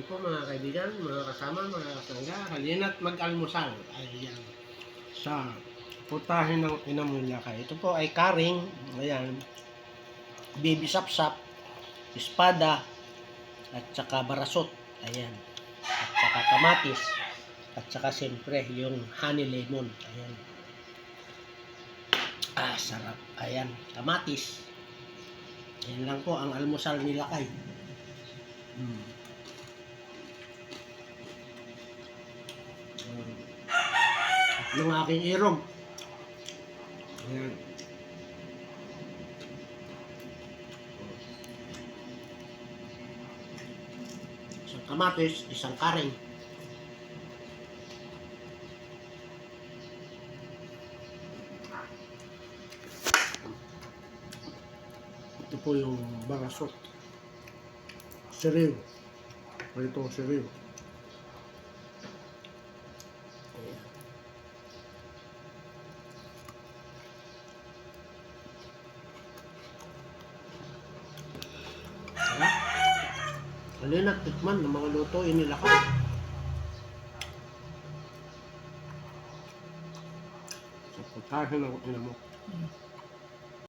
po mga kaibigan, mga kasama, mga kasangga, halina't mag-almusal. Ayan. Sa putahe ng Inamong Lakay. Ito po ay karing, ayan, baby sapsap, espada, at saka barasot. Ayan. At saka kamatis. At saka siyempre yung honey lemon. Ayan. Ah, sarap. Ayan, kamatis. Ayan lang po ang almusal ni Lakay. Ng aking irog. Ayan. Isang kamatis, isang karing. Ito po yung barasot. Siriw. Ito siriw. Halina't tikman ng mga lutuin nila ko. Sa putahe ng Inamong.